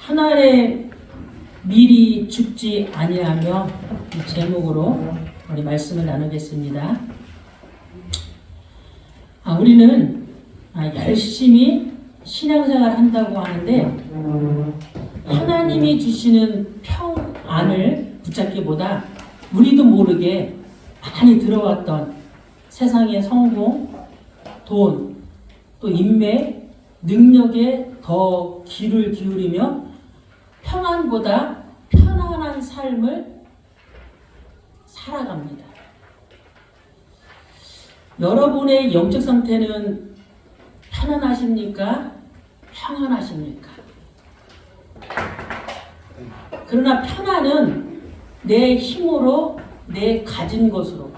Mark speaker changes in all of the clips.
Speaker 1: 하나의 미리 죽지 아니하며 이 제목으로 우리 말씀을 나누겠습니다. 우리는 열심히 신앙생활 한다고 하는데 하나님이 주시는 평안을 붙잡기보다 우리도 모르게 많이 들어왔던 세상의 성공, 돈, 또 인맥, 능력에 더 귀를 기울이며 평안보다 편안한 삶을 살아갑니다. 여러분의 영적 상태는 편안하십니까? 평안하십니까? 그러나 편안은 내 힘으로, 내 가진 것으로.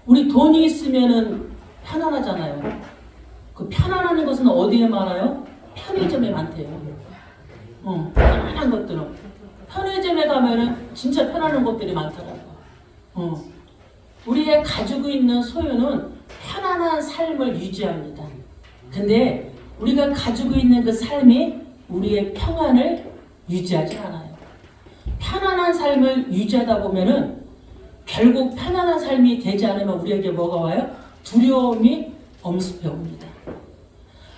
Speaker 1: 우리 돈이 있으면은 편안하잖아요. 그 편안한 것은 어디에 많아요? 편의점에 많대요. 편안한 것들은. 편의점에 가면은 진짜 편안한 것들이 많더라고요. 우리가 가지고 있는 소유는 편안한 삶을 유지합니다. 근데 우리가 가지고 있는 그 삶이 우리의 평안을 유지하지 않아요. 편안한 삶을 유지하다 보면은 결국 편안한 삶이 되지 않으면 우리에게 뭐가 와요? 두려움이 엄습해 옵니다.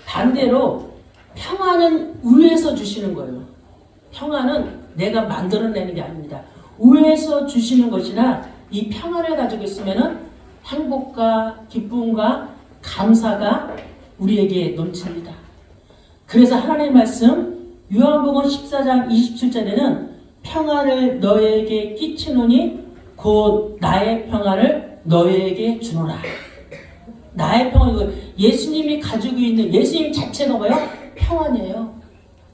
Speaker 1: 반대로 평안은 위에서 주시는 거예요. 평안은 내가 만들어내는 게 아닙니다. 위에서 주시는 것이나 이 평안을 가지고 있으면은 행복과 기쁨과 감사가 우리에게 넘칩니다. 그래서 하나님의 말씀 요한복음 14장 27절에는 평안을 너에게 끼치노니 곧 나의 평안을 너에게 주노라. 나의 평안, 예수님이 가지고 있는 예수님 자체가 뭐예요? 평안이에요.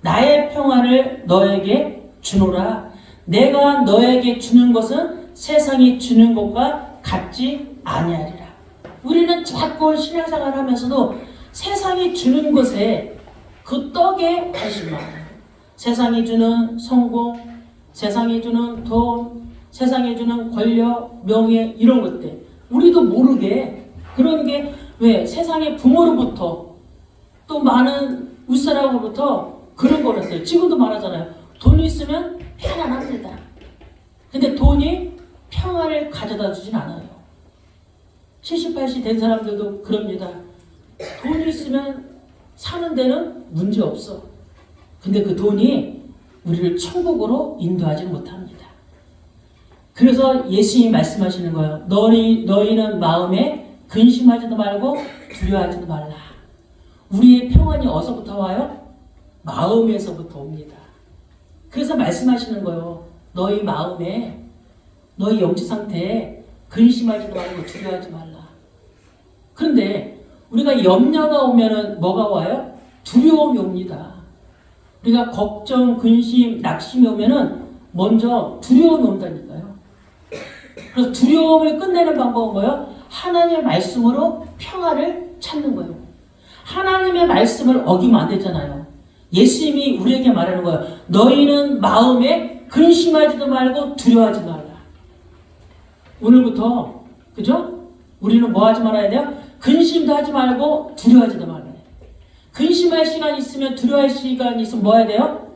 Speaker 1: 나의 평안을 너에게 주노라. 내가 너에게 주는 것은 세상이 주는 것과 같지 아니하리라. 우리는 자꾸 신앙생활 하면서도 세상이 주는 것에 그 떡에 관심 많아요. 세상이 주는 성공, 세상이 주는 돈, 세상이 주는 권력, 명예 이런 것들. 우리도 모르게 그런 게 왜 세상의 부모로부터 또 많은 윗사람으로부터 그런 거였어요. 지금도 말하잖아요. 돈이 있으면 편안합니다. 근데 돈이 평안을 가져다 주진 않아요. 70, 80 된 사람들도 그럽니다. 돈이 있으면 사는 데는 문제 없어. 근데 그 돈이 우리를 천국으로 인도하지 못합니다. 그래서 예수님이 말씀하시는 거예요. 너희는 마음에 근심하지도 말고 두려워하지도 말라. 우리의 평안이 어디서부터 와요? 마음에서부터 옵니다. 그래서 말씀하시는 거예요. 너희 마음에, 너희 영적 상태에 근심하지도 말고 두려워하지 말라. 그런데 우리가 염려가 오면은 뭐가 와요? 두려움이 옵니다. 우리가 걱정, 근심, 낙심이 오면은 먼저 두려움이 온다니까요. 그래서 두려움을 끝내는 방법은 뭐예요? 하나님의 말씀으로 평안을 찾는 거예요. 하나님의 말씀을 어기면 안 되잖아요. 예수님이 우리에게 말하는 거예요. 너희는 마음에 근심하지도 말고 두려워하지 말라. 오늘부터 그죠? 우리는 뭐 하지 말아야 돼요? 근심도 하지 말고 두려워하지도 말아야 돼요. 근심할 시간이 있으면 두려워할 시간이 있으면 뭐 해야 돼요?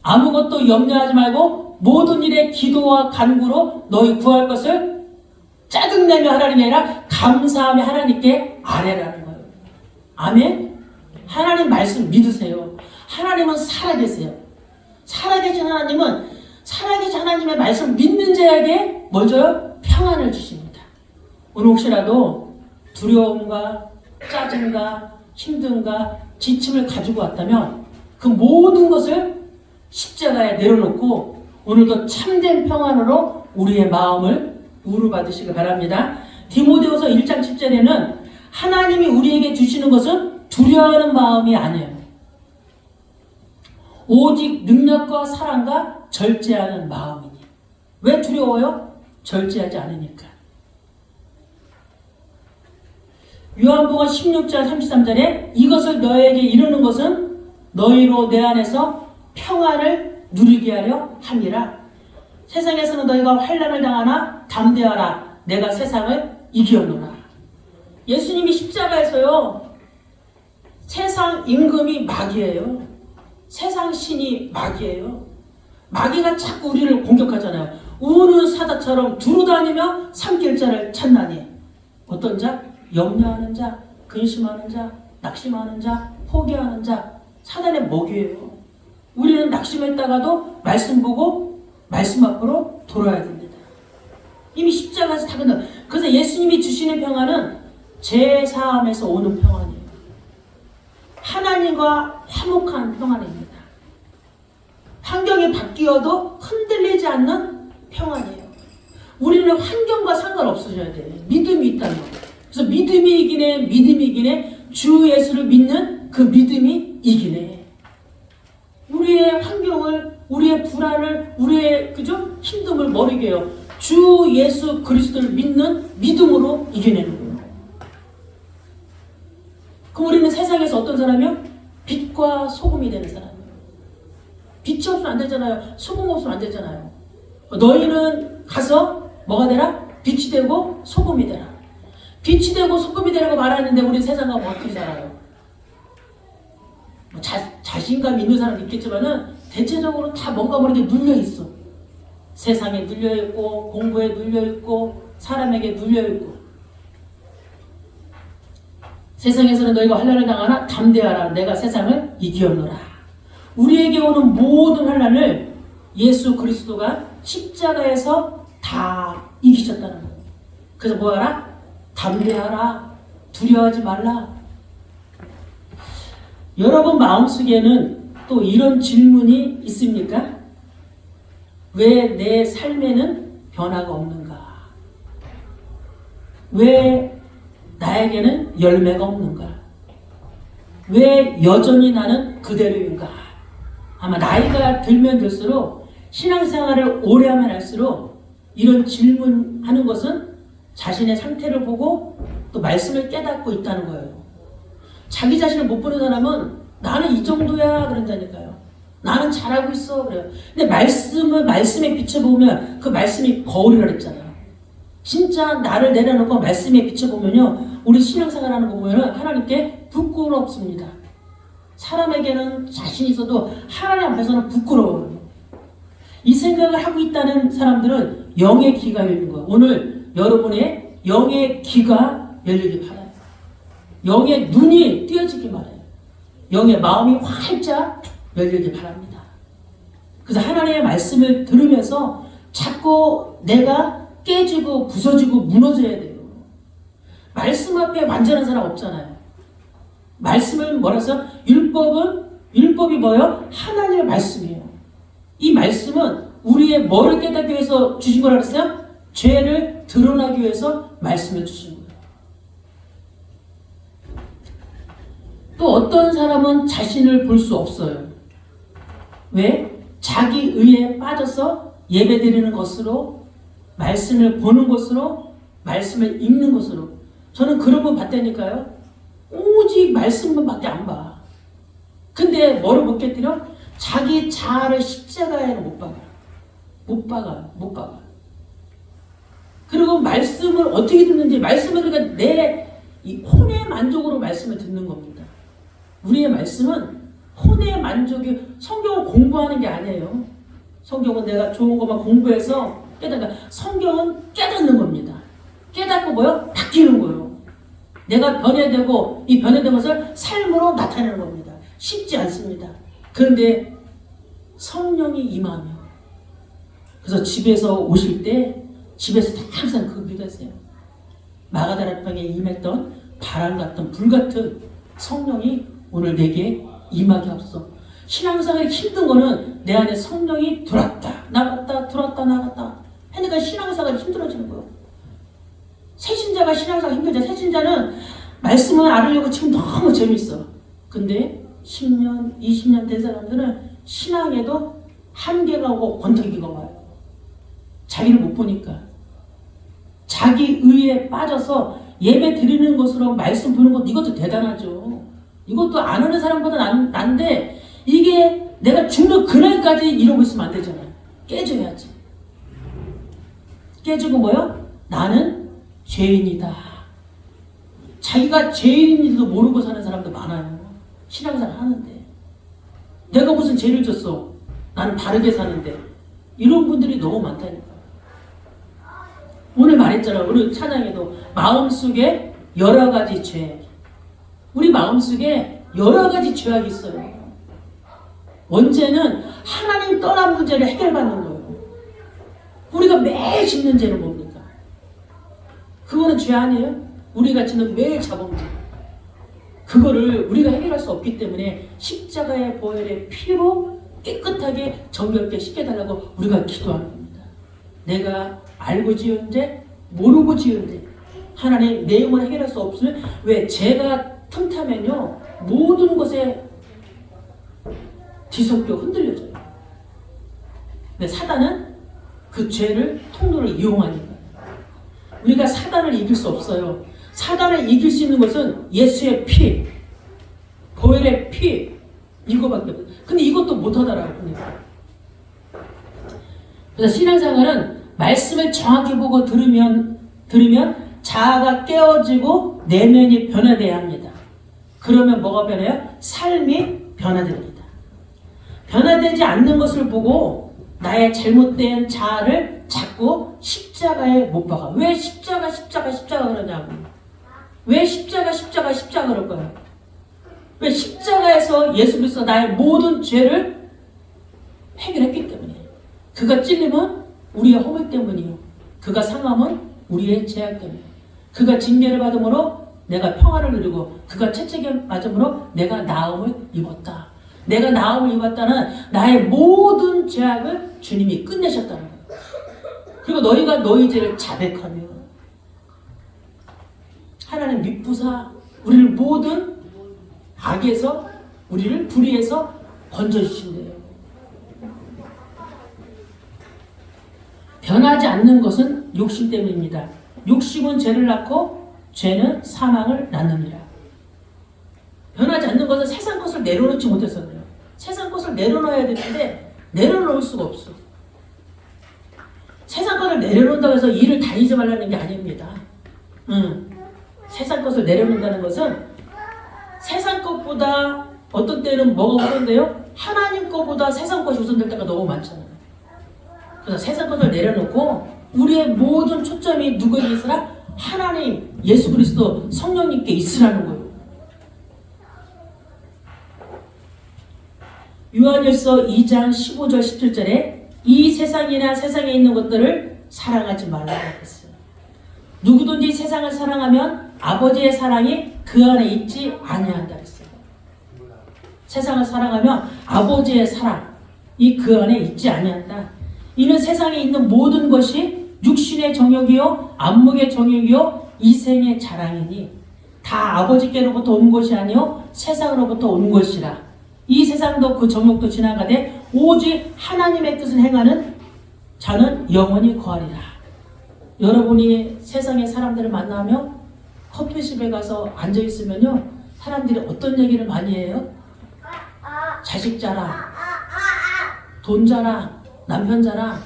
Speaker 1: 아무것도 염려하지 말고 모든 일에 기도와 간구로 너희 구할 것을 짜증내며 하나님이 아니라 감사하며 하나님께 아뢰라는 거예요. 아멘? 하나님 말씀 믿으세요. 하나님은 살아계세요. 살아계신 하나님은 살아계신 하나님의 말씀 믿는 자에게 뭘 줘요? 평안을 주십니다. 오늘 혹시라도 두려움과 짜증과 힘듦과 지침을 가지고 왔다면 그 모든 것을 십자가에 내려놓고 오늘도 참된 평안으로 우리의 마음을 우루받으시기 바랍니다. 디모데후서 1장 10절에는 하나님이 우리에게 주시는 것은 두려워하는 마음이 아니에요. 오직 능력과 사랑과 절제하는 마음이니. 왜 두려워요? 절제하지 않으니까. 요한복음 16장 33절에 이것을 너에게 이루는 것은 너희로 내 안에서 평안을 누리게 하려 함이라. 세상에서는 너희가 환난을 당하나 담대하라. 내가 세상을 이기었노라. 예수님이 십자가에서요. 세상 임금이 마귀예요. 세상 신이 마귀예요. 마귀가 자꾸 우리를 공격하잖아요. 우는 사자처럼 두루다니며 삼킬 자를 찾나니. 어떤 자? 염려하는 자, 근심하는 자, 낙심하는 자, 포기하는 자. 사단의 먹이에요. 우리는 낙심했다가도 말씀 보고 말씀 앞으로 돌아야 됩니다. 이미 십자가에서 다 끝나. 그래서 예수님이 주시는 평안은 제사함에서 오는 평안이에요. 하나님과 화목한 평안입니다. 환경이 바뀌어도 흔들리지 않는 평안이에요. 우리는 환경과 상관없으셔야 돼요. 믿음이 있다는 거예요. 그래서 믿음이 이기네, 믿음이 이기네, 주 예수를 믿는 그 믿음이 이기네. 우리의 환경을, 우리의 불안을, 우리의 그죠? 힘듦을 모르게 해요. 주 예수 그리스도를 믿는 믿음으로 이겨내는 거예요. 그럼 우리는 세상에서 어떤 사람이요? 빛과 소금이 되는 사람이에요. 빛이 없으면 안 되잖아요. 소금 없으면 안 되잖아요. 너희는 가서 뭐가 되라? 빛이 되고 소금이 되라. 빛이 되고 소금이 되라고 말하는데 우리 세상하고 어떻게 살아요? 자신감 있는 사람도 있겠지만은 대체적으로 다 뭔가 모르게 눌려있어. 세상에 눌려있고 공부에 눌려있고 사람에게 눌려있고. 세상에서는 너희가 환난을 당하나 담대하라. 내가 세상을 이기었노라. 우리에게 오는 모든 환난을 예수 그리스도가 십자가에서 다 이기셨다는 거예요. 그래서 뭐하라? 담대하라. 두려워하지 말라. 여러분 마음속에는 또 이런 질문이 있습니까? 왜 내 삶에는 변화가 없는가? 왜 나에게는 열매가 없는가? 왜 여전히 나는 그대로인가? 아마 나이가 들면 들수록 신앙생활을 오래 하면 할수록 이런 질문하는 것은 자신의 상태를 보고 또 말씀을 깨닫고 있다는 거예요. 자기 자신을 못 보는 사람은 나는 이 정도야 그런다니까요. 나는 잘하고 있어 그래요. 근데 말씀에 비춰보면 그 말씀이 거울이라 그랬잖아요. 진짜 나를 내려놓고 말씀에 비춰보면요, 우리 신앙생활하는 거 보면은 하나님께 부끄럽습니다. 사람에게는 자신 있어도 하나님 앞에서는 부끄러워요. 이 생각을 하고 있다는 사람들은 영의 귀가 열린 거예요. 오늘 여러분의 영의 귀가 열리길 바라요. 영의 눈이 띄어지길 바라요. 영의 마음이 활짝 열리길 바랍니다. 그래서 하나님의 말씀을 들으면서 자꾸 내가 깨지고 부서지고 무너져야 돼요. 말씀 앞에 완전한 사람 없잖아요. 말씀을 뭐라서 율법이 뭐예요? 하나님의 말씀이에요. 이 말씀은 우리의 뭐를 깨닫기 위해서 주신 거라 그랬어요? 죄를 드러나기 위해서 말씀을 주신 거예요. 또 어떤 사람은 자신을 볼 수 없어요. 왜? 자기 의에 빠져서 예배드리는 것으로, 말씀을 보는 것으로, 말씀을 읽는 것으로. 저는 그런 분 봤다니까요. 오직 말씀만 밖에 안 봐. 근데 뭐를 못 깨뜨려? 자기 자아를 십자가에는 못 박아. 못 박아. 그리고 말씀을 어떻게 듣는지, 말씀을 그러니까 내 이 혼의 만족으로 말씀을 듣는 겁니다. 우리의 말씀은 혼의 만족이, 성경을 공부하는 게 아니에요. 성경은 내가 좋은 것만 공부해서 깨닫는, 성경은 깨닫는 겁니다. 깨닫고 뭐요? 바뀌는 거예요. 내가 변해되고 이 변해된 것을 삶으로 나타내는 겁니다. 쉽지 않습니다. 그런데 성령이 임하며, 그래서 집에서 오실 때 집에서 항상 그 믿으세요. 마가다라 땅에 임했던 바람 같은 불 같은 성령이 오늘 내게 임하게 하소서. 신앙생활이 힘든 거는 내 안에 성령이 들어왔다 나갔다 들어왔다 나갔다 하니까 신앙생활이 힘들어지는 거예요. 새신자가 신앙생활 힘들죠. 새신자는 말씀을 알으려고 지금 너무 재밌어. 근데 10년, 20년 된 사람들은 신앙에도 한계가 오고 권태기가 와요. 자기를 못 보니까. 자기 의에 빠져서 예배 드리는 것으로 말씀 보는 것, 이것도 대단하죠. 이것도 안 하는 사람보다 난데, 이게 내가 죽는 그날까지 이러고 있으면 안 되잖아요. 깨져야지. 깨지고 뭐요? 나는 죄인이다. 자기가 죄인인지도 모르고 사는 사람도 많아요. 신앙생활 하는데. 내가 무슨 죄를 졌어? 나는 바르게 사는데. 이런 분들이 너무 많다니까. 오늘 말했잖아. 오늘 찬양에도 마음속에 여러 가지 죄. 우리 마음속에 여러 가지 죄악이 있어요. 원죄는 하나님 떠난 문제를 해결받는 거예요. 우리가 매일 짓는 죄는 뭡니까? 그거는 죄 아니에요? 우리가 짓는 매일 자범죄. 그거를 우리가 해결할 수 없기 때문에 십자가의 보혈의 피로 깨끗하게 정결케 씻겨달라고 우리가 기도하는 겁니다. 내가 알고 지은 죄, 모르고 지은 죄. 하나님 내 영혼을 해결할 수 없으면 왜 죄가 틈타면요 모든 것에 뒤섞여 흔들려져요. 근데 사단은 그 죄를 통로를 이용하니까 우리가 사단을 이길 수 없어요. 사단을 이길 수 있는 것은 예수의 피, 보혈의 피 이거밖에 없어요. 근데 이것도 못하더라고요. 그러니까. 그래서 신앙생활은 말씀을 정확히 보고 들으면 자아가 깨어지고 내면이 변화돼야 합니다. 그러면 뭐가 변해요? 삶이 변화됩니다. 변화되지 않는 것을 보고 나의 잘못된 자아를 자꾸 십자가에 못 박아. 왜 십자가 그러냐고. 왜 십자가 그럴 거야? 왜 십자가에서 예수 그리스도 나의 모든 죄를 해결했기 때문에. 그가 찔림은 우리의 허물 때문이요. 그가 상함은 우리의 죄악 때문에. 그가 징계를 받음으로 내가 평화를 누리고 그가 채찍에 맞음으로 내가 나음을 입었다. 내가 나음을 입었다는 나의 모든 죄악을 주님이 끝내셨다는 거예요. 그리고 너희가 너희 죄를 자백하며 하나님 미쁘사 우리를 모든 악에서 우리를 불의에서 건져주신대요. 변하지 않는 것은 욕심 때문입니다. 욕심은 죄를 낳고 죄는 사망을 낳느니라. 변하지 않는 것은 세상 것을 내려놓지 못해서 그래요. 세상 것을 내려놓아야 되는데 내려놓을 수가 없어. 세상 것을 내려놓는다고 해서 일을 다니지 말라는 게 아닙니다. 세상 것을 내려놓는다는 것은 세상 것보다 어떤 때는 뭐가 우선돼요? 하나님 것보다 세상 것이 우선될 때가 너무 많잖아요. 그래서 세상 것을 내려놓고 우리의 모든 초점이 누구에게 있으라? 하나님, 예수 그리스도 성령님께 있으라는 거예요. 요한일서 2장 15절 17절에 이 세상이나 세상에 있는 것들을 사랑하지 말라고 했어요. 누구든지 세상을 사랑하면 아버지의 사랑이 그 안에 있지 아니한다 했어요. 세상을 사랑하면 아버지의 사랑이 그 안에 있지 아니한다. 이는 세상에 있는 모든 것이 육신의 정욕이요 안목의 정욕이요 이생의 자랑이니 다 아버지께로부터 온 것이 아니요 세상으로부터 온 것이라. 이 세상도 그 정욕도 지나가되 오직 하나님의 뜻을 행하는 자는 영원히 거하리라. 여러분이 세상의 사람들을 만나며 커피숍에 가서 앉아있으면요 사람들이 어떤 얘기를 많이 해요? 자식 자랑, 돈 자랑, 남편 자랑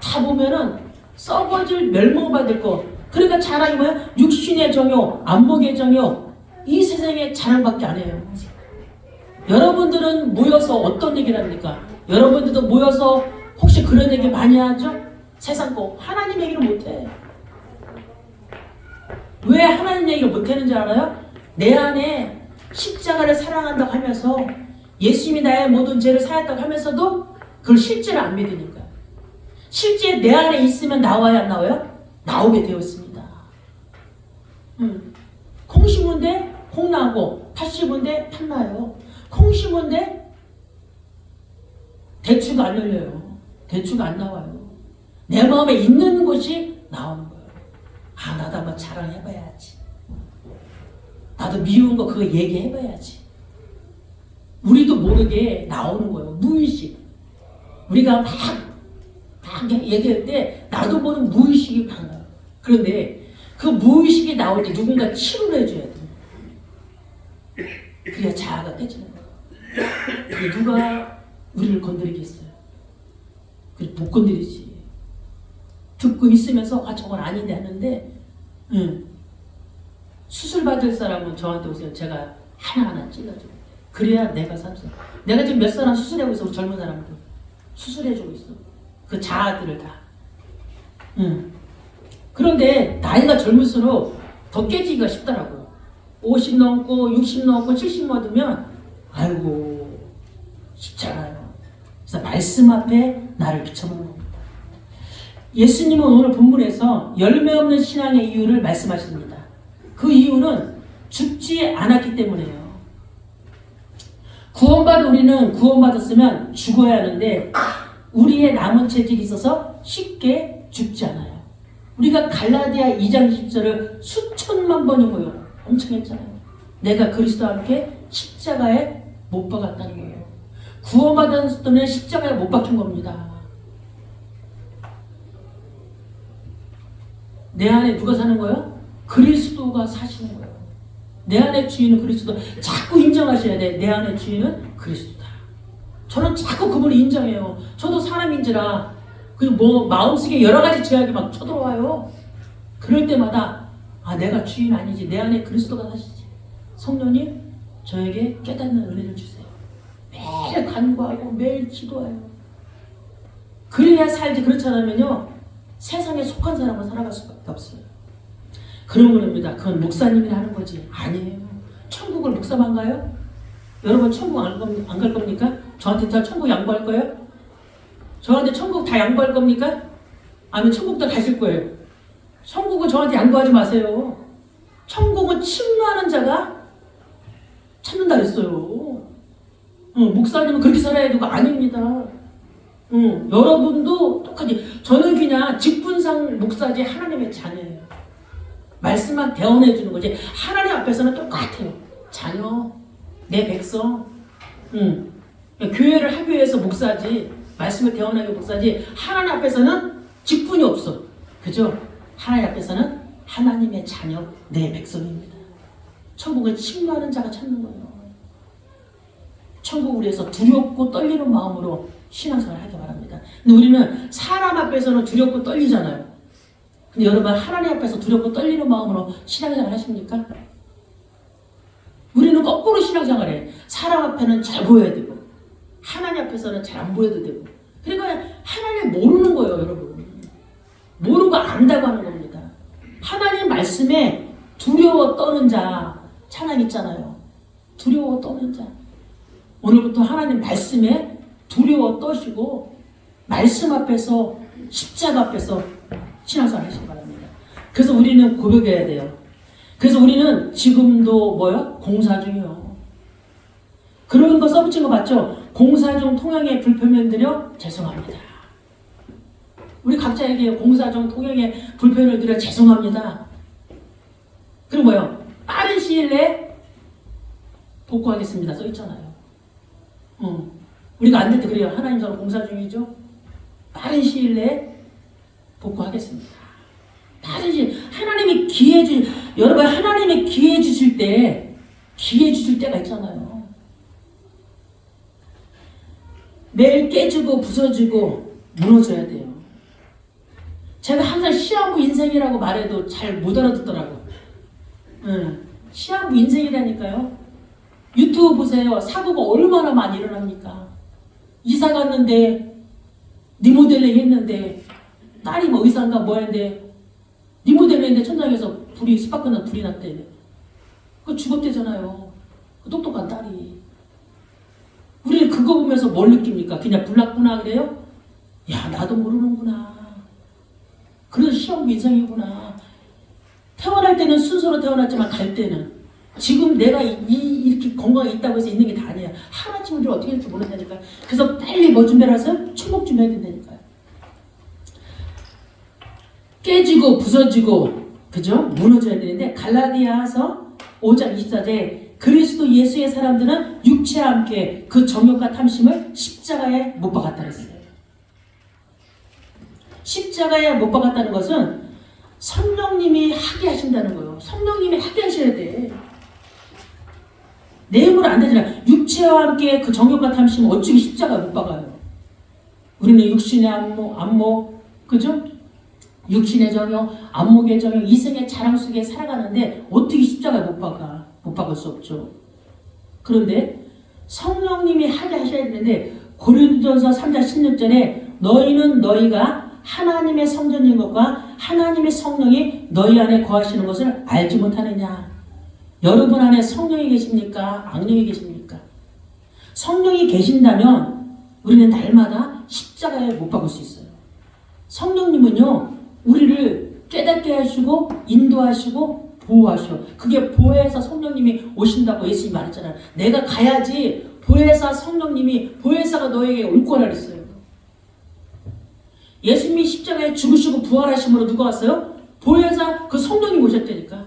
Speaker 1: 다 보면은 썩어질 멸망받을 거. 그러니까 자랑이 뭐야? 육신의 정욕, 안목의 정욕 이 세상의 자랑밖에 안 해요. 여러분들은 모여서 어떤 얘기를 합니까? 여러분들도 모여서 혹시 그런 얘기 많이 하죠? 세상 거 하나님 얘기를 못해. 왜 하나님 얘기를 못하는지 알아요? 내 안에 십자가를 사랑한다고 하면서 예수님이 나의 모든 죄를 사했다고 하면서도 그걸 실제로 안 믿으니까. 실제 내 안에 있으면 나와야 안 나와요? 나오게 되었습니다. 콩 심은데 콩 나고 팥 심은데 팥 나요. 콩 심은데 대추가 안 열려요. 대추가 안 나와요. 내 마음에 있는 것이 나오는 거예요. 아, 나도 한번 자랑해봐야지. 나도 미운 거 그거 얘기해봐야지. 우리도 모르게 나오는 거예요. 무의식. 우리가 막 얘기할 때 나도 모르는 무의식이 막 나와요. 그런데 그 무의식이 나올 때 누군가 치료를 해줘야 돼요. 그래야 자아가 깨지는 거예요. 누가 우리를 건드리겠어요? 못 건드리지. 듣고 있으면서 아 저건 아닌데 하는데 수술 받을 사람은 저한테 오세요. 제가 하나하나 찔러줘요. 그래야 내가 살수 있어. 내가 지금 몇 사람 수술하고 있어. 우리 젊은 사람들 수술해주고 있어. 그 자아들을 다. 그런데 나이가 젊을수록 더 깨지기가 쉽더라고요. 50 넘고 60 넘고 70 넘으면 아이고 쉽잖아요. 그래서 말씀 앞에 나를 비춰보는 겁니다. 예수님은 오늘 본문에서 열매 없는 신앙의 이유를 말씀하십니다. 그 이유는 죽지 않았기 때문이에요. 구원받은 우리는 구원받았으면 죽어야 하는데 우리의 남은 체질이 있어서 쉽게 죽지 않아요. 우리가 갈라디아 2장 10절을 수천만 번이고요. 엄청 했잖아요. 내가 그리스도와 함께 십자가에 못 박았다는 거예요. 구원받은 분은 십자가에 못 박힌 겁니다. 내 안에 누가 사는 거예요? 그리스도가 사시는 거예요. 내 안의 주인은 그리스도. 자꾸 인정하셔야 돼. 내 안의 주인은 그리스도다. 저는 자꾸 그분을 인정해요. 저도 사람인지라 마음속에 여러 가지 제약이 막 쳐들어와요. 그럴 때마다 내가 주인 아니지. 내 안에 그리스도가 사시지. 성령님 저에게 깨닫는 은혜를 주세요. 매일 간구하고 매일 기도해요. 그래야 살지. 그렇지 않으면요 세상에 속한 사람은 살아갈 수밖에 없어요. 그런 겁니다. 그건 목사님이 하는 거지. 아니에요. 천국을 목사만 가요? 여러분 천국 안 갈 겁니까? 저한테 다 천국 양보할 거예요? 저한테 천국 다 양보할 겁니까? 아니면 천국도 가실 거예요? 천국은 저한테 양보하지 마세요. 천국은 침노하는 자가 찾는다 그랬어요. 목사님은 그렇게 살아야 되고 아닙니다. 여러분도 똑같이. 저는 그냥 직분상 목사지 하나님의 자녀예요. 말씀만 대언해 주는 거지. 하나님 앞에서는 똑같아요. 자녀, 내 백성. 교회를 하기 위해서 목사지. 말씀을 대언하기 목사지. 하나님 앞에서는 직분이 없어. 그죠? 하나님 앞에서는 하나님의 자녀, 내 백성입니다. 천국은 침노하는 자가 찾는 거예요. 천국을 위해서 두렵고 떨리는 마음으로 신앙생활을 하기 바랍니다. 근데 우리는 사람 앞에서는 두렵고 떨리잖아요. 근데 여러분 하나님 앞에서 두렵고 떨리는 마음으로 신앙생활 하십니까? 우리는 거꾸로 신앙생활해. 사람 앞에는 잘 보여야 되고 하나님 앞에서는 잘 안 보여도 되고. 그러니까 하나님 모르는 거예요, 여러분. 모르고 안다고 하는 겁니다. 하나님 말씀에 두려워 떠는 자 찬양 있잖아요. 두려워 떠는 자. 오늘부터 하나님 말씀에 두려워 떠시고 말씀 앞에서 십자가 앞에서 신앙생활 하시기 바랍니다. 그래서 우리는 고백해야 돼요. 그래서 우리는 지금도 공사 중이요. 그런 거 써붙인 거 맞죠? 공사 중 통행에 불편을 드려 죄송합니다. 우리 각자에게 공사 중 통행에 불편을 드려 죄송합니다. 그리고 빠른 시일 내에 복구하겠습니다. 써있잖아요. 우리가 안 될 때 그래요. 하나님 저는 공사 중이죠. 빠른 시일 내에 복구하겠습니다. 빠른 시일. 하나님이 여러분 하나님이 기회 주실 때가 있잖아요. 매일 깨지고 부서지고 무너져야 돼요. 제가 항상 시한부 인생이라고 말해도 잘 못 알아듣더라고요. 시한부 인생이라니까요. 유튜브 보세요. 사고가 얼마나 많이 일어납니까? 이사 갔는데 리모델링 했는데 딸이 의사인가 했는데 리모델링 했는데 천장에서 스파크나 불이 났대. 그거 죽었대잖아요. 똑똑한 딸이. 우리는 그거 보면서 뭘 느낍니까? 그냥 불났구나 그래요? 야 나도 모르는구나. 그래서 시험부 인생이구나. 태어날 때는 순서로 태어났지만 갈 때는 지금 내가 이렇게 건강에 있다고 해서 있는 게 다 아니야. 하나쯤 우리를 어떻게 될지 모른다니까. 그래서 빨리 준비를 해서 천국 준비해야 된다니까요. 깨지고 부서지고 그죠? 무너져야 되는데 갈라디아서 5장 24절에 그리스도 예수의 사람들은 육체와 함께 그 정욕과 탐심을 십자가에 못 박았다 그랬어요. 십자가에 못 박았다는 것은 성령님이 하게 하신다는 거예요. 성령님이 하게 하셔야 돼. 내 힘으로 안 되잖아. 육체와 함께 그 정욕과 탐심은 어찌 십자가에 못 박아요. 우리는 육신의 안목, 그죠? 육신의 정욕, 안목의 정욕, 이생의 자랑 속에 살아가는데 어떻게 십자가에 못 박을 수 없죠. 그런데 성령님이 하게 하셔야 되는데 고린도전서 3장 16절에 너희는 너희가 하나님의 성전인 것과 하나님의 성령이 너희 안에 거하시는 것을 알지 못하느냐. 여러분 안에 성령이 계십니까? 악령이 계십니까? 성령이 계신다면 우리는 날마다 십자가에 못 박을 수 있어요. 성령님은요, 우리를 깨닫게 하시고 인도하시고 보호하시오. 그게 보혜사 성령님이 오신다고 예수님이 말했잖아요. 내가 가야지 보혜사 성령님이, 보혜사가 너에게 올 거라 그랬어요. 예수님이 십자가에 죽으시고 부활하심으로 누가 왔어요? 보혜사 그 성령님이 오셨다니까.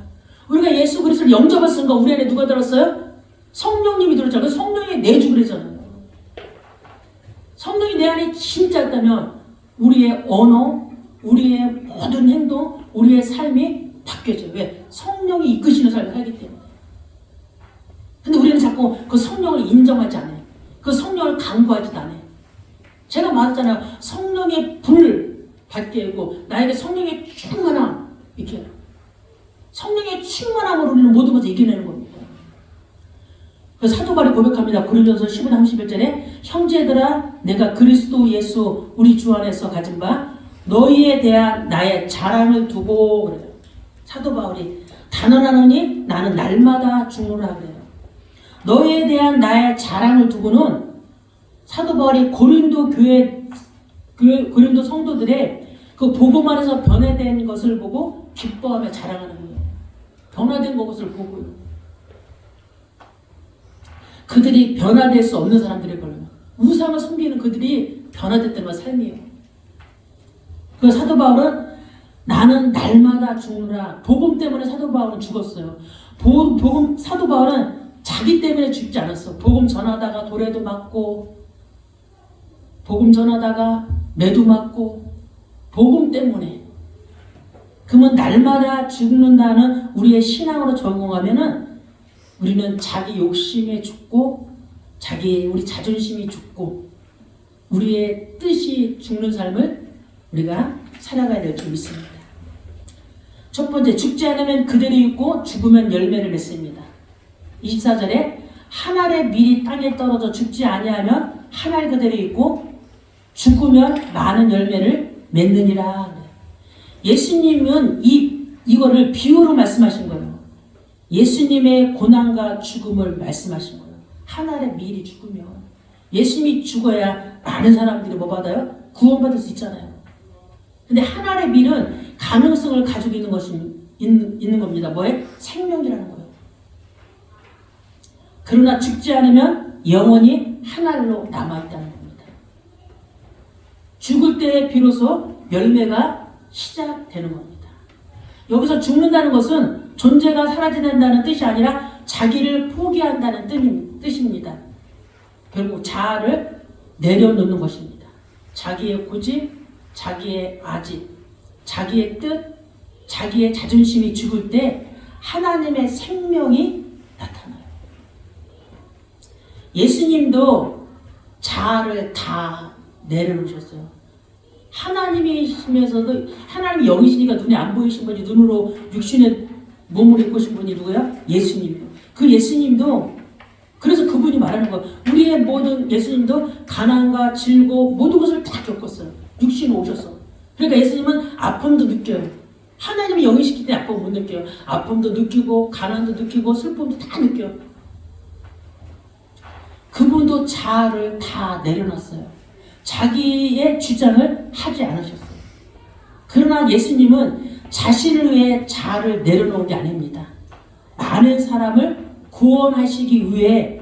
Speaker 1: 우리가 예수 그리스도를 영접했으니까 우리 안에 누가 들었어요? 성령님이 들었잖아요. 성령이 내주 그러잖아요. 성령이 내 안에 진짜 있다면 우리의 언어, 우리의 모든 행동, 우리의 삶이 바뀌어져요. 왜? 성령이 이끄시는 삶을 살기 때문에. 근데 우리는 자꾸 그 성령을 인정하지 않아요. 그 성령을 강구하지도 않아요. 제가 말했잖아요. 성령의 불을 받게 하고 나에게 성령의 충만함, 이렇게 성령의 충만함으로 우리는 모든 것을 이겨내는 겁니다. 그래서 사도 바울이 고백합니다. 고린도전서 15장 31절에 형제들아 내가 그리스도 예수 우리 주 안에서 가진 바 너희에 대한 나의 자랑을 두고 그래요. 사도 바울이 단언하노니 나는 날마다 죽노라 그래요. 너희에 대한 나의 자랑을 두고는 사도 바울이 고린도 고린도 성도들의 그 복음 안에서 변화된 것을 보고 기뻐하며 자랑하는 거예요. 변화된 것을 보고요. 그들이 변화될 수 없는 사람들일 거예요. 우상을 섬기는 그들이 변화됐다는 삶이에요. 그 사도 바울은 나는 날마다 죽느라 복음 때문에 사도 바울은 죽었어요. 사도 바울은 자기 때문에 죽지 않았어. 복음 전하다가 돌에도 맞고 복음 전하다가 매도 맞고 복음 때문에. 그러면 날마다 죽는다는 우리의 신앙으로 적용하면은 우리는 자기 욕심에 죽고 우리 자존심이 죽고 우리의 뜻이 죽는 삶을 우리가 살아가야 될 줄 믿습니다. 첫 번째, 죽지 않으면 그대로 있고 죽으면 열매를 맺습니다. 24절에 한 알의 밀이 땅에 떨어져 죽지 아니하면 한 알 그대로 있고 죽으면 많은 열매를 맺느니라. 예수님은 이거를 비유로 말씀하신 거예요. 예수님의 고난과 죽음을 말씀하신 거예요. 한 알의 밀이 죽으면 예수님이 죽어야 많은 사람들이 뭐 받아요? 구원받을 수 있잖아요. 근데 한 알의 밀은 가능성을 가지고 있는 것이 있는 겁니다. 뭐에? 생명이라는 거예요. 그러나 죽지 않으면 영원히 한 알로 남아있다는 겁니다. 죽을 때 비로소 열매가 시작되는 겁니다. 여기서 죽는다는 것은 존재가 사라진다는 뜻이 아니라 자기를 포기한다는 뜻입니다. 결국 자아를 내려놓는 것입니다. 자기의 고집, 자기의 아집, 자기의 뜻, 자기의 자존심이 죽을 때 하나님의 생명이 나타나요. 예수님도 자아를 다 내려놓으셨어요. 하나님이시면서도 하나님이 영이시니까 눈에 안 보이신 분이 눈으로 육신의 몸을 입고 오신 분이 누구예요? 예수님이요. 그 예수님도 그래서 그분이 말하는 거 우리의 모든 예수님도 가난과 질고 모든 것을 다 겪었어요. 육신으로 오셨어. 그러니까 예수님은 아픔도 느껴요. 하나님이 영이시기 때문에 아픔을 못 느껴요. 아픔도 느끼고 가난도 느끼고 슬픔도 다 느껴요. 그분도 자아를 다 내려놨어요. 자기의 주장을 하지 않으셨어요. 그러나 예수님은 자신을 위해 자아를 내려놓은 게 아닙니다. 많은 사람을 구원하시기 위해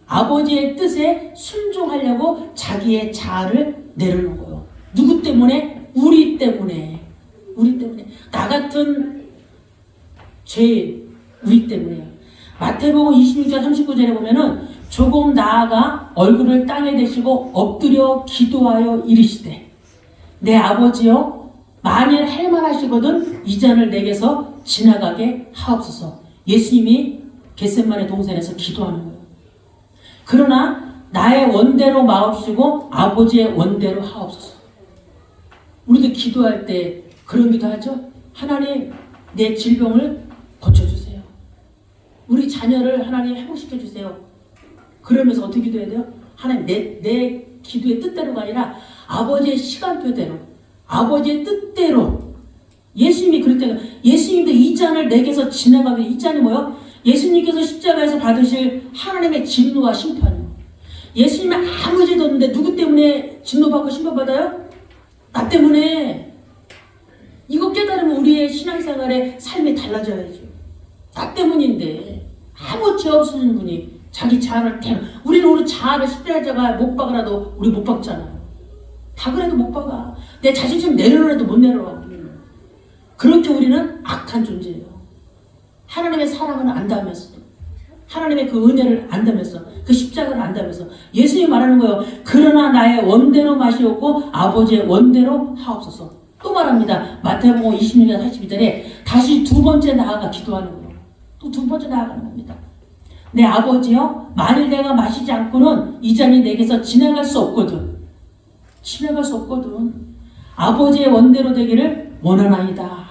Speaker 1: 아버지의 뜻에 순종하려고 자기의 자아를 내려놓은 거예요. 누구 때문에? 우리 때문에. 우리 때문에. 나 같은 죄인, 우리 때문에요. 마태복음 26장 39절에 보면은 조금 나아가 얼굴을 땅에 대시고 엎드려 기도하여 이르시되 내 아버지여 만일 할 만하시거든 이 잔을 내게서 지나가게 하옵소서. 예수님이 겟세마네 동산에서 기도하는 거예요. 그러나 나의 원대로 마옵시고 아버지의 원대로 하옵소서. 우리도 기도할 때 그런 기도하죠. 하나님 내 질병을 고쳐주세요. 우리 자녀를 하나님 회복시켜주세요. 그러면서 어떻게 기도해야 돼요? 하나님 내 기도의 뜻대로가 아니라 아버지의 시간표대로, 아버지의 뜻대로. 예수님이 그랬대요. 예수님도 이 잔을 내게서 지나가게. 이 잔이 뭐요? 예수님께서 십자가에서 받으실 하나님의 진노와 심판이요. 예수님은 아무 죄도 없는데 누구 때문에 진노받고 심판받아요? 나 때문에. 이거 깨달으면 우리의 신앙생활의 삶이 달라져야죠. 나 때문인데 아무 죄 없으신 분이 자기 자아를 우리는 우리 자아를 십자가에 못 박으라도 우리 못 박잖아요. 다 그래도 못 박아. 내 자존심 내려놓아도 못 내려와. 그렇게 우리는 악한 존재예요. 하나님의 사랑을 안다면서, 하나님의 그 은혜를 안다면서, 그 십자가를 안다면서 예수님이 말하는 거예요. 그러나 나의 원대로 마시옵고 아버지의 원대로 하옵소서. 또 말합니다. 마태복음 26장 42절에 다시 두 번째 나아가 기도하는 거예요. 또 두 번째 나아가는 겁니다. 내 아버지여, 만일 내가 마시지 않고는 이 잔이 내게서 지나갈 수 없거든. 지나갈 수 없거든. 아버지의 원대로 되기를 원하나이다.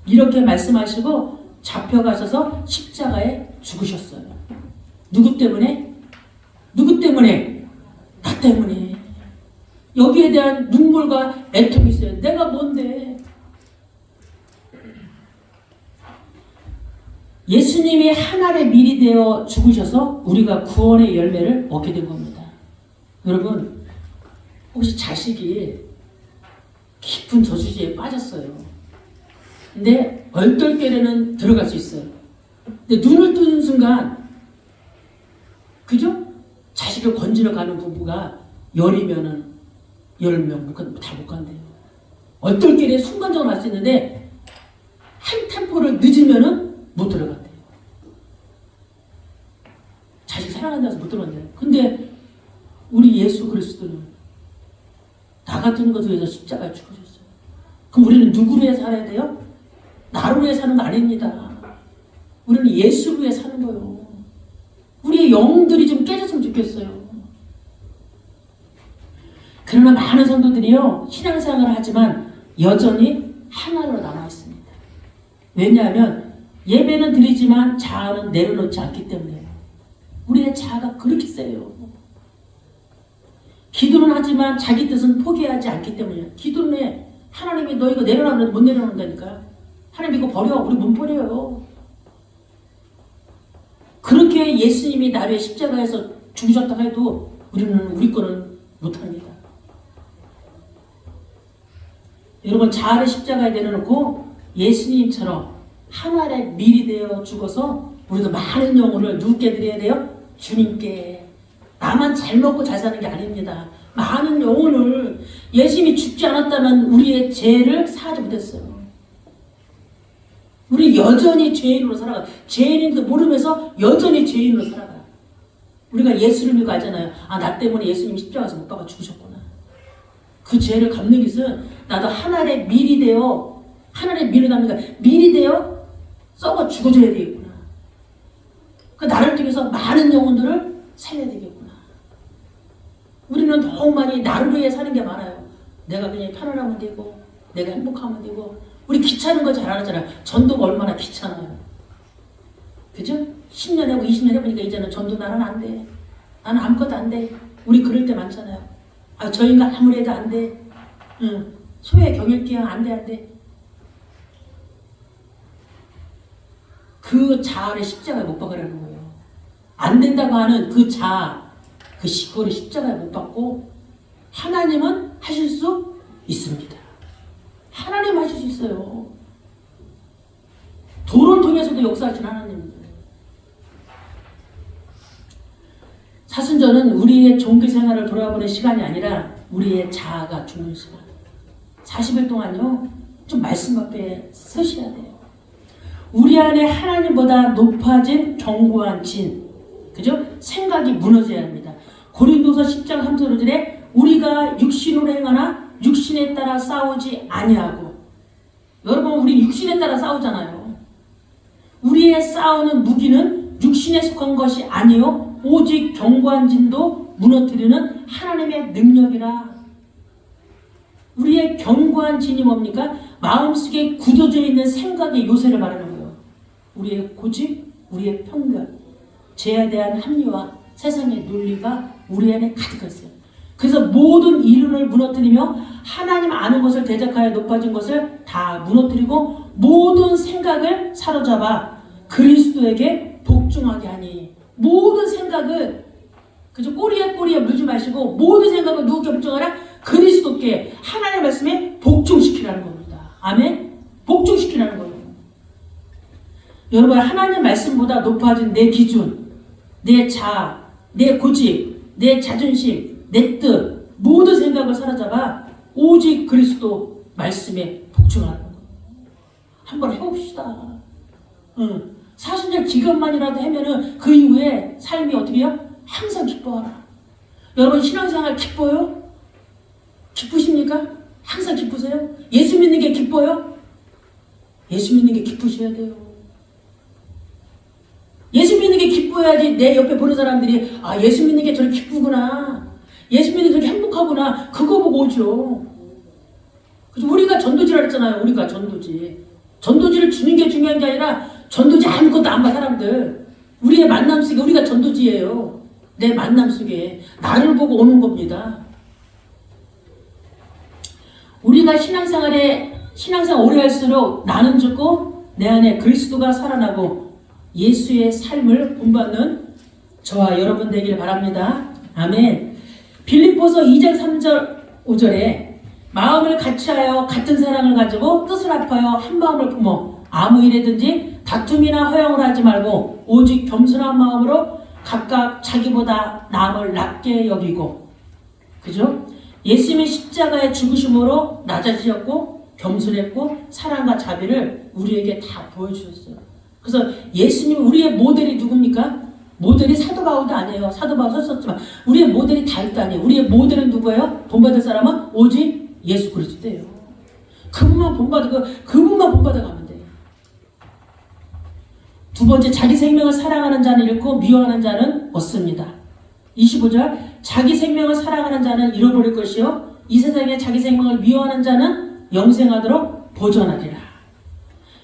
Speaker 1: 이렇게 말씀하시고 잡혀가셔서 십자가에 죽으셨어요. 누구 때문에? 누구 때문에? 나 때문에. 여기에 대한 눈물과 애통이 있어요. 내가 뭔데? 예수님이 하늘에 미리 되어 죽으셔서 우리가 구원의 열매를 얻게 된 겁니다. 여러분, 혹시 자식이 깊은 저주지에 빠졌어요. 근데 얼떨결에는 들어갈 수 있어요. 근데 눈을 뜨는 순간, 그죠? 자식을 건지러 가는 부부가 10이면은 10명 다 못 간대요. 얼떨결에 순간적으로 할 수 있는데 한 템포를 늦으면은 못 들어간대요. 자식 사랑한다고 해서 못 들어간대요. 근데 우리 예수 그리스도는 나 같은 것을 위해서 십자가에 죽으셨어요. 그럼 우리는 누구를 위해 살아야 돼요? 나를 위해 사는 거 아닙니다. 우리는 예수를 위해 사는 거예요. 우리의 영들이 좀 깨졌으면 좋겠어요. 그러나 많은 성도들이요, 신앙생활을 하지만 여전히 하나로 남아 있습니다. 왜냐하면 예배는 드리지만 자아는 내려놓지 않기 때문에요. 우리의 자아가 그렇게 세요. 기도는 하지만 자기 뜻은 포기하지 않기 때문이에요. 기도는 해. 하나님이 너 이거 내려놔도 못 내려놓는다니까. 하나님 이거 버려. 우리 못 버려요. 그렇게 예수님이 나를 십자가에서 죽으셨다고 해도 우리는 우리 거는 못합니다. 여러분, 자아를 십자가에 내려놓고 예수님처럼 하늘에 미리 되어 죽어서 우리도 많은 영혼을 누구께 드려야 돼요? 주님께. 나만 잘 먹고 잘 사는 게 아닙니다. 많은 영혼을. 예수님이 죽지 않았다면 우리의 죄를 사하지 못했어요. 우리 여전히 죄인으로 살아가. 죄인인도 모르면서 여전히 죄인으로 살아가. 우리가 예수를 믿고 알잖아요. 아, 나 때문에 예수님이 십자가에서 못 박아 죽으셨구나. 그 죄를 갚는 것은 나도 하늘에 미리 되어, 하늘에 미리 남니까 미리 되어 썩어 죽어줘야 되겠구나. 그 나를 통해서 많은 영혼들을 살려야 되겠구나. 우리는 너무 많이 나를 위해 사는 게 많아요. 내가 그냥 편안하면 되고, 내가 행복하면 되고. 우리 귀찮은 거 잘 알았잖아요. 전도가 얼마나 귀찮아요. 그죠? 10년 하고 20년 해보니까 이제는 전도 나는 안 돼. 나는 아무것도 안 돼. 우리 그럴 때 많잖아요. 아, 저 인간 아무리 해도 안 돼. 응. 소외 경일기야 안 돼, 안 돼. 그 자아를 십자가에 못 박으라는 거예요. 안 된다고 하는 그 자아, 그거를 십자가에 못 박고 하나님은 하실 수 있습니다. 하나님 하실 수 있어요. 도를 통해서도 역사하신 하나님입니다. 사순절은 우리의 종교 생활을 돌아보는 시간이 아니라 우리의 자아가 죽는 시간. 40일 동안요, 좀 말씀 앞에 서셔야 돼요. 우리 안에 하나님보다 높아진 견고한 진, 그죠? 생각이 무너져야 합니다. 고린도서 10장 3절에 우리가 육신으로 행하나 육신에 따라 싸우지 아니하고. 여러분, 우리 육신에 따라 싸우잖아요. 우리의 싸우는 무기는 육신에 속한 것이 아니요 오직 견고한 진도 무너뜨리는 하나님의 능력이라. 우리의 견고한 진이 뭡니까? 마음속에 굳어져 있는 생각의 요새를 말하는 거예요. 우리의 고집, 우리의 편견. 죄에 대한 합리화, 세상의 논리가 우리 안에 가득했어요. 그래서 모든 이론을 무너뜨리며 하나님 아는 것을 대적하여 높아진 것을 다 무너뜨리고 모든 생각을 사로잡아 그리스도에게 복종하게 하니, 모든 생각을 그저 꼬리에 물지 마시고 모든 생각을 누구께 복종하라? 그리스도께, 하나님의 말씀에 복종시키라는 겁니다. 아멘? 복종시키라는 거예요. 여러분, 하나님의 말씀보다 높아진 내 기준, 내 자아, 내 고집, 내 자존심, 내 뜻, 모든 생각을 사로잡아 오직 그리스도 말씀에 복종하는 거예요. 한번 해봅시다. 40년 기간만이라도 하면은 그 이후에 삶이 어떻게 해요? 항상 기뻐하라. 여러분, 신앙생활 기뻐요? 기쁘십니까? 항상 기쁘세요? 예수 믿는 게 기뻐요? 예수 믿는 게 기쁘셔야 돼요. 예수 믿는 게 기뻐야지 내 옆에 보는 사람들이 아, 예수 믿는 게 저렇게 기쁘구나, 예수 믿는 게 저렇게 행복하구나, 그거 보고 오죠. 그래서 우리가 전도지라 했잖아요. 우리가 전도지를 주는 게 중요한 게 아니라 전도지 아무것도 안 봐 사람들. 우리의 만남 속에 우리가 전도지예요. 내 만남 속에 나를 보고 오는 겁니다. 우리가 신앙생활 오래 할수록 나는 죽고 내 안에 그리스도가 살아나고 예수의 삶을 본받는 저와 여러분 되길 바랍니다. 아멘. 빌립보서 2장 3절 5절에 마음을 같이하여 같은 사랑을 가지고 뜻을 합하여 한 마음을 품어 아무 일에든지 다툼이나 허용을 하지 말고 오직 겸손한 마음으로 각각 자기보다 남을 낮게 여기고, 그죠? 예수님의 십자가의 죽으심으로 낮아지셨고 겸손했고 사랑과 자비를 우리에게 다 보여주셨어요. 그래서 예수님, 우리의 모델이 누굽니까? 모델이 사도 바울도 아니에요. 사도 바울 썼지만 우리의 모델이 다윗도 아니에요. 우리의 모델은 누구예요? 본받을 사람은 오직 예수 그리스도예요. 그분만 본받아 가면 돼요. 두 번째, 자기 생명을 사랑하는 자는 잃고 미워하는 자는 얻습니다. 25절, 자기 생명을 사랑하는 자는 잃어버릴 것이요 이 세상에 자기 생명을 미워하는 자는 영생하도록 보존하리라.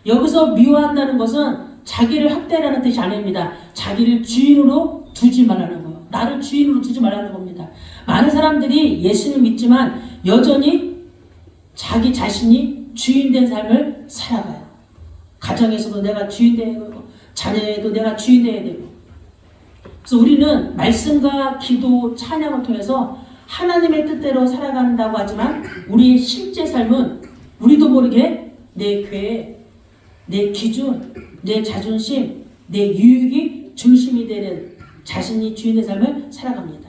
Speaker 1: 여기서 미워한다는 것은 자기를 학대하라는 뜻이 아닙니다. 자기를 주인으로 두지 말라는 거예요. 나를 주인으로 두지 말라는 겁니다. 많은 사람들이 예수를 믿지만 여전히 자기 자신이 주인된 삶을 살아가요. 가정에서도 내가 주인돼야 되고 자녀에도 내가 주인돼야 되고. 그래서 우리는 말씀과 기도, 찬양을 통해서 하나님의 뜻대로 살아간다고 하지만 우리의 실제 삶은 우리도 모르게 내 괴, 내 기준, 내 자존심, 내 유익이 중심이 되는 자신이 주인의 삶을 살아갑니다.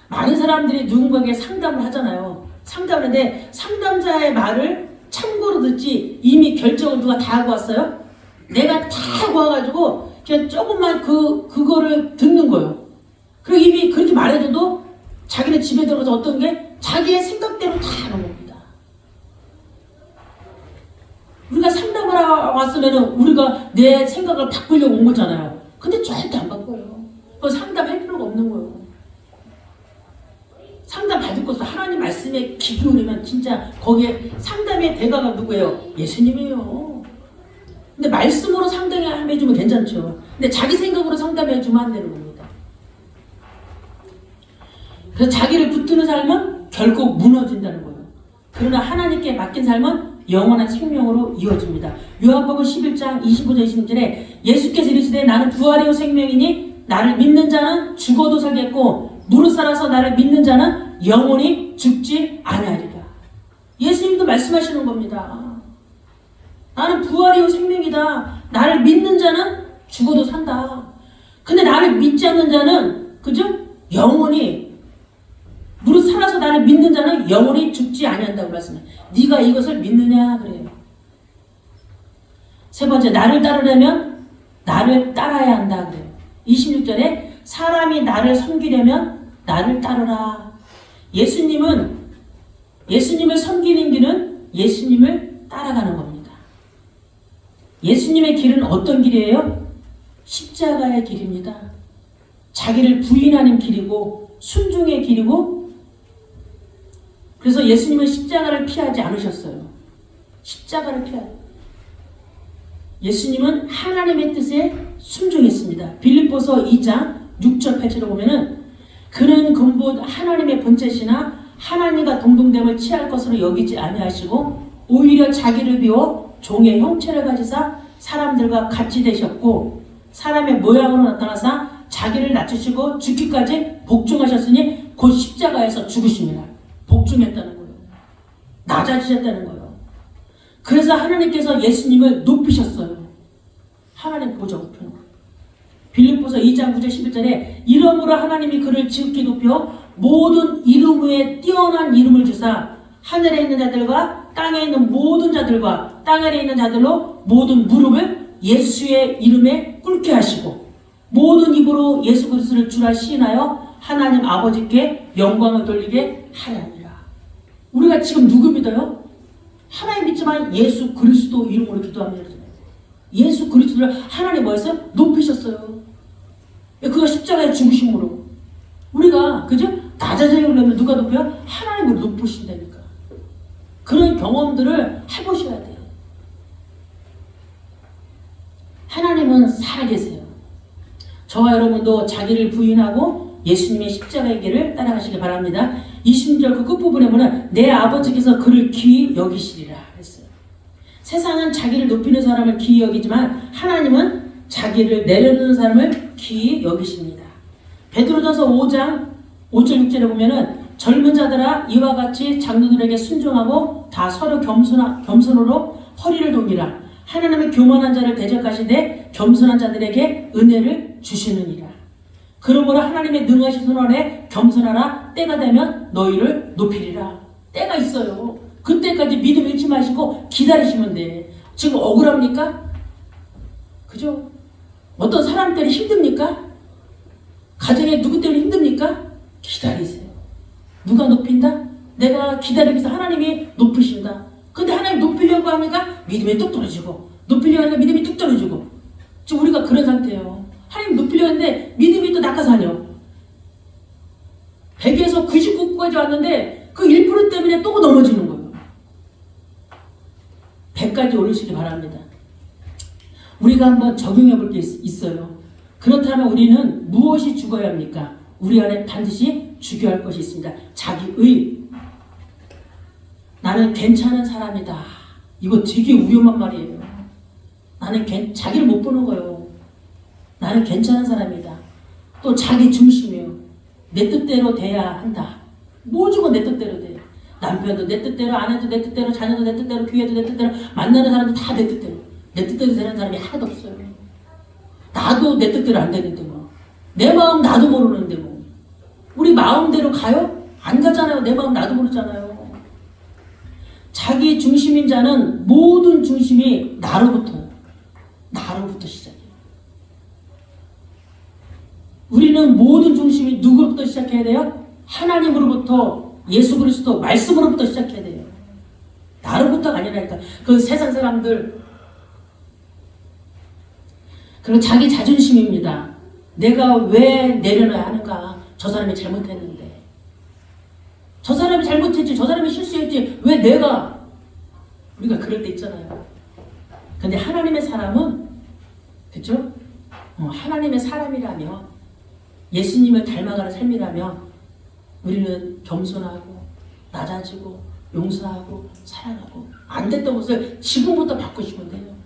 Speaker 1: 많은 사람들이 누군가에게 상담을 하잖아요. 상담을 하는데 상담자의 말을 참고로 듣지 이미 결정을 누가 다 하고 왔어요? 내가 다 하고 와가지고 그냥 조금만 그거를 듣는 거예요. 그리고 이미 그렇게 말해줘도 자기는 집에 들어가서 어떤 게 자기의 생각대로 다 하는 겁니다. 우리가 상담을 하러 왔으면 우리가 내 생각을 바꾸려고 온 거잖아요. 근데 절대 안 바꿔요. 상담할 필요가 없는 거예요. 상담 받을 것도 하나님 말씀에 귀 기울이면 진짜 거기에 상담의 대가가 누구예요? 예수님이에요. 근데 말씀으로 상담해주면 괜찮죠. 근데 자기 생각으로 상담해주면 안 되는 겁니다. 그래서 자기를 붙드는 삶은 결국 무너진다는 거예요. 그러나 하나님께 맡긴 삶은 영원한 생명으로 이어집니다. 요한복음 11장 25절 26절에 예수께서 이르시되 나는 부활이요 생명이니 나를 믿는 자는 죽어도 살겠고 무릇 살아서 나를 믿는 자는 영원히 죽지 아니하리라. 예수님도 말씀하시는 겁니다. 나는 부활이요 생명이다. 나를 믿는 자는 죽어도 산다. 근데 나를 믿지 않는 자는 그죠? 영원히 무릇 살아서 나를 믿는 자는 영원히 죽지 아니한다고 말씀해요. 네가 이것을 믿느냐 그래요. 세 번째, 나를 따르려면 나를 따라야 한다 그래요. 26절에 사람이 나를 섬기려면 나를 따르라. 예수님을 섬기는 길은 예수님을 따라가는 겁니다. 예수님의 길은 어떤 길이에요? 십자가의 길입니다. 자기를 부인하는 길이고 순종의 길이고, 그래서 예수님은 십자가를 피하지 않으셨어요. 십자가를 예수님은 하나님의 뜻에 순종했습니다. 빌립보서 2장 6절 8절에 보면은 그는 근본 하나님의 본체시나 하나님과 동등됨을 취할 것으로 여기지 아니하시고 오히려 자기를 비워 종의 형체를 가지사 사람들과 같이 되셨고 사람의 모양으로 나타나사 자기를 낮추시고 죽기까지 복종하셨으니 곧 십자가에서 죽으십니다. 복종했다는 거예요. 낮아지셨다는 거예요. 그래서 하나님께서 예수님을 높이셨어요. 하나님 보좌 우편. 빌립보서 2장 9절 11절에 이러므로 하나님이 그를 지극히 높여 모든 이름 위에 뛰어난 이름을 주사 하늘에 있는 자들과 땅에 있는 모든 자들과 땅 아래에 있는 자들로 모든 무릎을 예수의 이름에 꿇게 하시고 모든 입으로 예수 그리스도를 주라 시인하여 하나님 아버지께 영광을 돌리게 하려니라. 우리가 지금 누구 믿어요? 하나님 믿지만 예수 그리스도 이름으로 기도합니다. 예수 그리스도를 하나님 뭐였어요? 높이셨어요. 그가 십자가에 죽으심으로 우리가 그죠? 낮아지려면 누가 높여요? 하나님을 높으신다니까. 그런 경험들을 해보셔야 돼요. 하나님은 살아계세요. 저와 여러분도 자기를 부인하고 예수님의 십자가의 길을 따라가시기 바랍니다. 20절 그 끝부분에 보면 내 아버지께서 그를 귀히 여기시리라 했어요. 세상은 자기를 높이는 사람을 귀히 여기지만 하나님은 자기를 내려놓는 사람을 귀히 여기십니다. 베드로전서 5장 5절 6절에 보면은 젊은 자들아 이와 같이 장로들에게 순종하고 다 서로 겸손으로 허리를 동이라. 하나님의 교만한 자를 대적하시되 겸손한 자들에게 은혜를 주시느니라. 그러므로 하나님의 능하신 손 아래 겸손하라. 때가 되면 너희를 높이리라. 때가 있어요. 그때까지 믿음 잃지 마시고 기다리시면 돼. 지금 억울합니까? 그죠? 어떤 사람 때문에 힘듭니까? 가정에 누구 때문에 힘듭니까? 기다리세요. 누가 높인다? 내가 기다리기 위해서 하나님이 높이신다. 근데 하나님 높이려고 하니까 믿음이 뚝 떨어지고 높이려고 하니까 믿음이 뚝 떨어지고 지금 우리가 그런 상태예요. 하나님 높이려고 했는데 믿음이 또 낙하산이요. 100에서 99까지 왔는데 그 1% 때문에 또 넘어지는 거예요. 100까지 올리시기 바랍니다. 우리가 한번 적용해 볼 게 있어요. 그렇다면 우리는 무엇이 죽어야 합니까? 우리 안에 반드시 죽여야 할 것이 있습니다. 자기의. 나는 괜찮은 사람이다. 이거 되게 위험한 말이에요. 나는 자기를 못 보는 거예요. 나는 괜찮은 사람이다. 또 자기 중심이에요. 내 뜻대로 돼야 한다. 모두가 내 뜻대로 돼. 남편도 내 뜻대로, 아내도 내 뜻대로, 자녀도 내 뜻대로, 교회도 내 뜻대로, 만나는 사람도 다 내 뜻대로. 내 뜻대로 되는 사람이 하나도 없어요. 나도 내 뜻대로 안 되는데 뭐. 내 마음 나도 모르는데 뭐. 우리 마음대로 가요? 안 가잖아요. 내 마음 나도 모르잖아요. 자기 중심인 자는 모든 중심이 나로부터 시작해요. 우리는 모든 중심이 누구로부터 시작해야 돼요? 하나님으로부터, 예수 그리스도 말씀으로부터 시작해야 돼요. 나로부터가 아니라니까. 그 세상 사람들 그리고 자기 자존심입니다. 내가 왜 내려놔야 하는가? 저 사람이 잘못했는데. 저 사람이 잘못했지. 저 사람이 실수했지. 왜 내가? 우리가 그럴 때 있잖아요. 근데 하나님의 사람은 그렇죠? 하나님의 사람이라면 예수님을 닮아가는 삶이라면 우리는 겸손하고 낮아지고 용서하고 사랑하고 안 됐던 것을 지금부터 바꾸시면 돼요.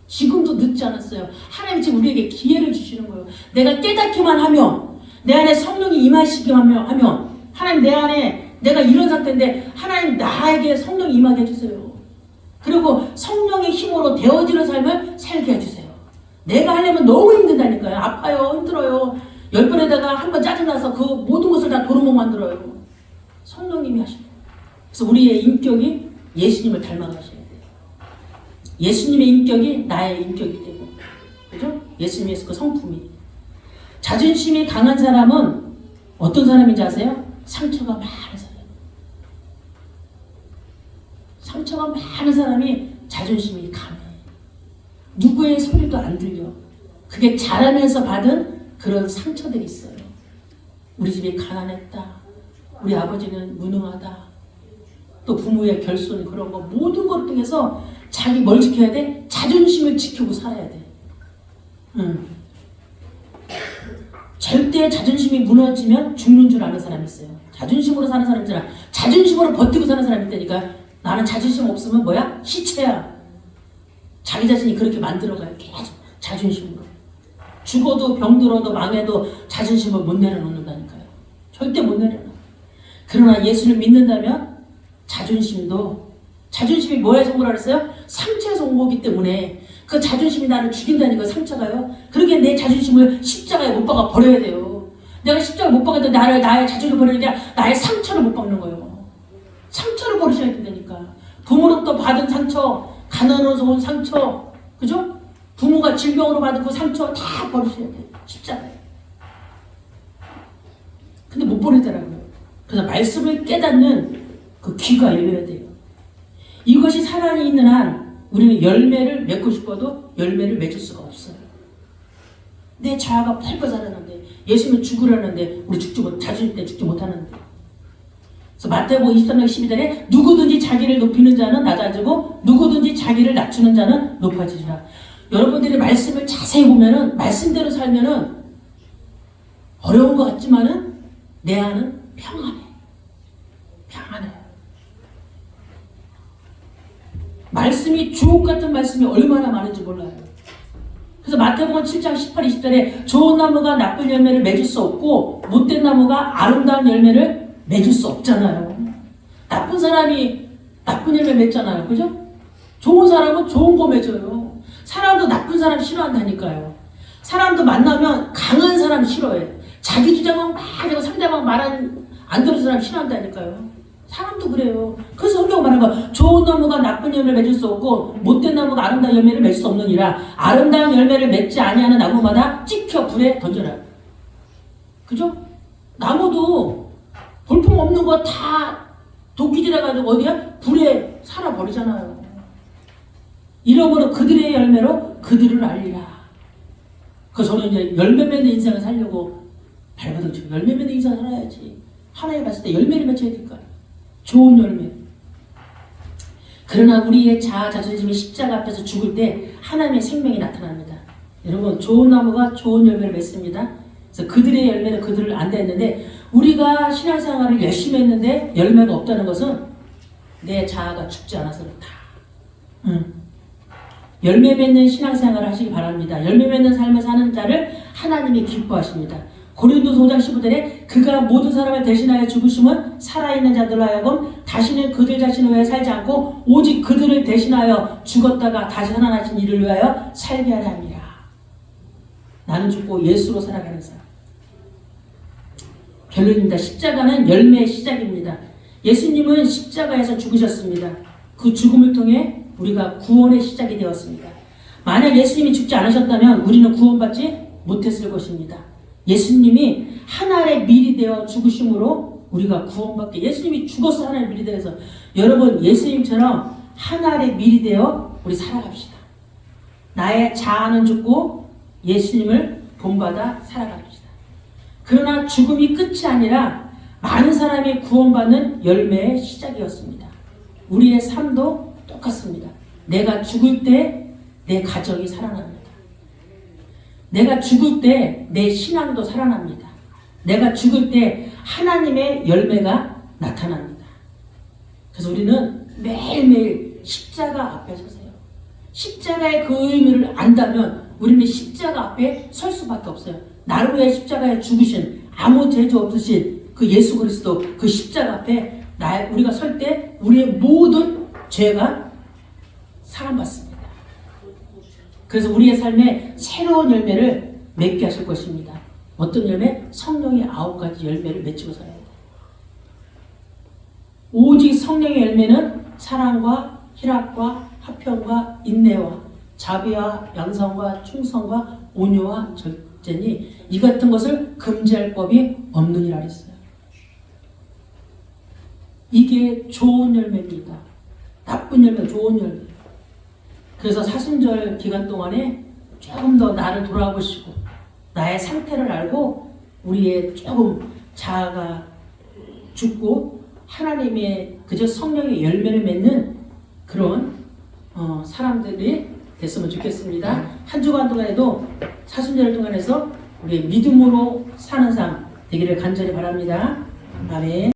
Speaker 1: 지금도 늦지 않았어요. 하나님 지금 우리에게 기회를 주시는 거예요. 내가 깨닫기만 하면 내 안에 성령이 임하시기만 하면 하나님 내 안에 내가 이런 상태인데 하나님 나에게 성령이 임하게 해주세요. 그리고 성령의 힘으로 되어지는 삶을 살게 해주세요. 내가 하려면 너무 힘든다니까요. 아파요. 힘들어요. 10번에다가 한 번 짜증나서 그 모든 것을 다 도루묵 만들어요. 성령님이 하시는 거예요. 그래서 우리의 인격이 예수님을 닮아가셔야 돼요. 예수님의 인격이 나의 인격이 되고, 그죠? 예수님의 그 성품이. 자존심이 강한 사람은 어떤 사람인지 아세요? 상처가 많은 사람. 상처가 많은 사람이 자존심이 강해. 누구의 소리도 안 들려. 그게 자라면서 받은 그런 상처들이 있어요. 우리 집이 가난했다. 우리 아버지는 무능하다. 또 부모의 결손 그런 거 모든 것 통해서 자기 뭘 지켜야 돼? 자존심을 지키고 살아야 돼. 절대 자존심이 무너지면 죽는 줄 아는 사람이 있어요. 자존심으로 사는 사람이 있잖아. 자존심으로 버티고 사는 사람이 있다니까. 나는 자존심 없으면 뭐야? 시체야. 자기 자신이 그렇게 만들어가요. 계속 자존심으로. 죽어도 병들어도 망해도 자존심을 못 내려놓는다니까요. 절대 못 내려놔. 그러나 예수를 믿는다면 자존심이 뭐에서 오라 그랬어요? 상처에서 온 거기 때문에 그 자존심이 나를 죽인다니까. 상처가요. 그러게 내 자존심을 십자가에 못 박아 버려야 돼요. 내가 십자가에 못 박아도 나의 자존심을 버리는 게 아니라 나의 상처를 못 박는 거예요. 상처를 버리셔야 된다니까. 부모로부터 받은 상처, 가난으로서 온 상처, 그죠? 부모가 질병으로 받은 그 상처 다 버리셔야 돼요. 십자가에. 근데 못 버리더라고요. 그래서 말씀을 깨닫는 그 귀가 열려야 돼요. 이것이 살아있는 있는 한 우리는 열매를 맺고 싶어도 열매를 맺을 수가 없어요. 내 자아가 펄펄 자라는데, 예수는 죽으라는데 우리 자존심 때 죽지 못하는데. 그래서 마태복음 23장 12절에 누구든지 자기를 높이는 자는 낮아지고 누구든지 자기를 낮추는 자는 높아지리라. 여러분들이 말씀을 자세히 보면은, 말씀대로 살면은 어려운 것 같지만은 내 안은 평안해. 말씀이 주옥 같은 말씀이 얼마나 많은지 몰라요. 그래서 마태복음 7장 18, 20절에 좋은 나무가 나쁜 열매를 맺을 수 없고 못된 나무가 아름다운 열매를 맺을 수 없잖아요. 나쁜 사람이 나쁜 열매 맺잖아요. 그죠? 좋은 사람은 좋은 거 맺어요. 사람도 나쁜 사람 싫어한다니까요. 사람도 만나면 강한 사람 싫어해. 자기 주장은 막 하고 상대방 말 안 들은 사람 싫어한다니까요. 사람도 그래요. 그래서 성경 말하는 거, 좋은 나무가 나쁜 열매를 맺을 수 없고 못된 나무가 아름다운 열매를 맺을 수 없느니라. 아름다운 열매를 맺지 아니하는 나무마다 찍혀 불에 던져라. 그죠? 나무도 볼품 없는 거 다 도끼질해가지고 어디야? 불에 살아버리잖아요. 잃어버린 그들의 열매로 그들을 알리라. 그래서 저는 이제 열매 맺는 인생을 살려고 발버둥 치고, 열매 맺는 인생을 살아야지. 하나님 봤을 때 열매를 맺어야 될까요? 좋은 열매. 그러나 우리의 자존심이 십자가 앞에서 죽을 때 하나님의 생명이 나타납니다. 여러분, 좋은 나무가 좋은 열매를 맺습니다. 그래서 그들의 열매는 그들을 안다 했는데, 우리가 신앙생활을 열심히 했는데 열매가 없다는 것은 내 자아가 죽지 않아서 그렇다. 열매 맺는 신앙생활을 하시기 바랍니다. 열매 맺는 삶을 사는 자를 하나님이 기뻐하십니다. 고린도서 5장 15절에 그가 모든 사람을 대신하여 죽으심은 살아있는 자들로 하여금 다시는 그들 자신을 위하여 살지 않고 오직 그들을 대신하여 죽었다가 다시 살아나신 이를 위하여 살게 하려 함이라. 나는 죽고 예수로 살아가는 사람. 결론입니다. 십자가는 열매의 시작입니다. 예수님은 십자가에서 죽으셨습니다. 그 죽음을 통해 우리가 구원의 시작이 되었습니다. 만약 예수님이 죽지 않으셨다면 우리는 구원받지 못했을 것입니다. 예수님이 하나의 밀이 되어 죽으심으로 우리가 구원받게, 예수님이 죽어서 하나의 밀이 되어서, 여러분 예수님처럼 하나의 밀이 되어 우리 살아갑시다. 나의 자아는 죽고 예수님을 본받아 살아갑시다. 그러나 죽음이 끝이 아니라 많은 사람이 구원받는 열매의 시작이었습니다. 우리의 삶도 똑같습니다. 내가 죽을 때 내 가정이 살아납니다. 내가 죽을 때 내 신앙도 살아납니다. 내가 죽을 때 하나님의 열매가 나타납니다. 그래서 우리는 매일매일 십자가 앞에 서세요. 십자가의 그 의미를 안다면 우리는 십자가 앞에 설 수밖에 없어요. 나를 위해 십자가에 죽으신, 아무 죄도 없으신 그 예수 그리스도, 그 십자가 앞에 우리가 설 때 우리의 모든 죄가 사함받습니다. 그래서 우리의 삶에 새로운 열매를 맺게 하실 것입니다. 어떤 열매? 성령의 9가지 열매를 맺히고 살아야 돼요. 오직 성령의 열매는 사랑과 희락과 화평과 인내와 자비와 양성과 충성과 온유와 절제니 이 같은 것을 금지할 법이 없느니라 했어요. 이게 좋은 열매입니다. 나쁜 열매, 좋은 열매. 그래서 사순절 기간 동안에 조금 더 나를 돌아보시고 나의 상태를 알고 우리의 조금 자아가 죽고 하나님의 그저 성령의 열매를 맺는 그런 사람들이 됐으면 좋겠습니다. 한 주간 동안에도 사순절 동안에서 우리 믿음으로 사는 삶 되기를 간절히 바랍니다. 아멘.